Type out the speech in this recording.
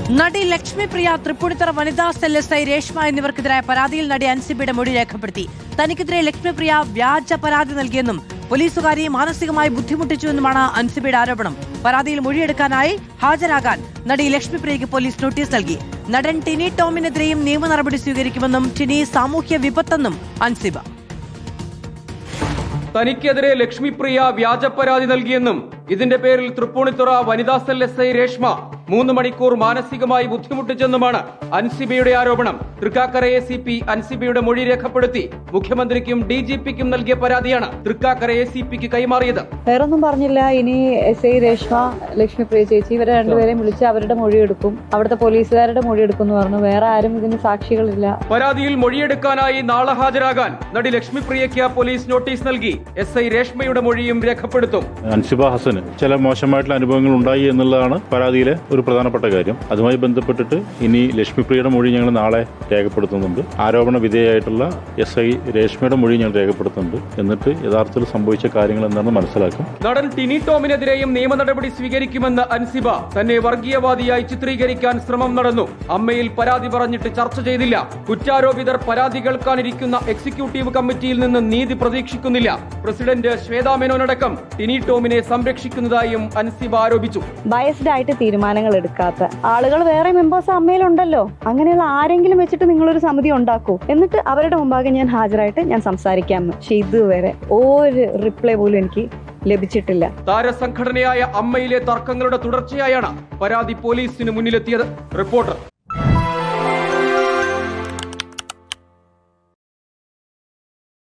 നടി ലക്ഷ്മിപ്രിയ, തൃപ്പൂണിത്തുറ വനിതാ cell SI Reshma എന്നിവർക്കെതിരായ പരാതിയിൽ നടി അൻസിബയുടെ മൊഴി രേഖപ്പെടുത്തി. തനിക്കെതിരെ ലക്ഷ്മിപ്രിയ വ്യാജ പരാതി നൽകിയെന്നും പോലീസുകാരെ മാനസികമായി ബുദ്ധിമുട്ടിച്ചുവെന്നുമാണ് അൻസിബയുടെ ആരോപണം. പരാതിയിൽ മൊഴിയെടുക്കാനായി ഹാജരാകാൻ നടി ലക്ഷ്മിപ്രിയയ്ക്ക് പോലീസ് നോട്ടീസ് നൽകി. നടൻ ടിനി ടോമിനെതിരെയും നിയമ നടപടി സ്വീകരിക്കുമെന്നും ടിനി സാമൂഹ്യ വിപത്തെന്നും അൻസിബ. തനിക്കെതിരെ ലക്ഷ്മിപ്രിയ വ്യാജ പരാതി നൽകിയെന്നും ഇതിന്റെ പേരിൽ തൃപ്പൂണിത്തുറ വനിതാ സെൽ SI രേഷ്മ 3 മണിക്കൂർ മാനസികമായി ബുദ്ധിമുട്ടിച്ചെന്നുമാണ് അൻസിബയുടെ ആരോപണം. തൃക്കാക്കര ACP അൻസിബയുടെ മൊഴി രേഖപ്പെടുത്തി മുഖ്യമന്ത്രിക്കും DGPക്കും നൽകിയ പരാതിയാണ് തൃക്കാക്കര ACPക്ക് കൈമാറിയത്. വേറൊന്നും പറഞ്ഞില്ല. ഇനി SI രേഷ്മ, ലക്ഷ്മിപ്രിയ ചേച്ചി ഇവരെ രണ്ടുപേരെയും വിളിച്ച് അവരുടെ മൊഴിയെടുക്കും, അവിടുത്തെ പോലീസുകാരുടെ മൊഴിയെടുക്കും എന്ന് പറഞ്ഞു. വേറെ ആരും ഇതിന് സാക്ഷികളില്ല. പരാതിയിൽ മൊഴിയെടുക്കാനായി നാളെ ഹാജരാകാൻ നടി ലക്ഷ്മിപ്രിയയ്ക്ക് പോലീസ് നോട്ടീസ് നൽകി. SI രേഷ്മയുടെ മൊഴിയും രേഖപ്പെടുത്തും. അൻസിബ ഹസന് ചില മോശമായിട്ടുള്ള അനുഭവങ്ങൾ ഉണ്ടായി എന്നുള്ളതാണ് പരാതിയിലെ ഒരു പ്രധാനപ്പെട്ട കാര്യം. അതുമായി ബന്ധപ്പെട്ടിട്ട് ഇനി ലക്ഷ്മിപ്രിയയുടെ മൊഴി ഞങ്ങൾ നാളെ രേഖപ്പെടുത്തുന്നുണ്ട്. ആരോപണ വിധേയമായിട്ടുള്ള SI രേഷ്മയുടെ മൊഴി ഞങ്ങൾ രേഖപ്പെടുത്തുന്നുണ്ട്. എന്നിട്ട് യഥാർത്ഥത്തിൽ സംഭവിച്ച കാര്യങ്ങൾ എന്താണെന്ന് മനസ്സിലാക്കും. നടൻ ടിനി ടോമിനെതിരെയും നിയമ നടപടി സ്വീകരിക്കുമെന്ന് അൻസിബ. തന്നെ വർഗീയവാദിയായി ചിത്രീകരിക്കാൻ ശ്രമം നടന്നു. അമ്മയിൽ പരാതി പറഞ്ഞിട്ട് ചർച്ച ചെയ്തില്ല. കുറ്റാരോപിതർ പരാതി കേൾക്കാനിരിക്കുന്ന എക്സിക്യൂട്ടീവ് കമ്മിറ്റിയിൽ നിന്ന് നീതി പ്രതീക്ഷിക്കുന്നില്ല. പ്രസിഡന്റ് ശ്വേതാ മേനോനടക്കം ടിനി ടോമിനെ സംരക്ഷിക്കുന്നതായും അൻസിബ ആരോപിച്ചു. ബയസ്ഡ് ആയിട്ട് തീരുമാനങ്ങൾ എടുക്കാത്ത ആളുകൾ വേറെ മെമ്പേഴ്സ് അമ്മയിലുണ്ടല്ലോ. അങ്ങനെയുള്ള ആരെങ്കിലും വെച്ചിട്ട് നിങ്ങളൊരു സമിതി ഉണ്ടാക്കൂ, എന്നിട്ട് അവരുടെ മുമ്പാകെ ഞാൻ ഹാജരായിട്ട് ഞാൻ സംസാരിക്കാമെന്ന്. പക്ഷെ ഇതുവരെ ഒരു റിപ്ലൈ പോലും എനിക്ക് ലഭിച്ചിട്ടില്ല. താരസംഘടനയായ അമ്മയിലെ തർക്കങ്ങളുടെ തുടർച്ചയായാണ് പരാതി പോലീസിന് മുന്നിലെത്തിയത്. റിപ്പോർട്ടർ.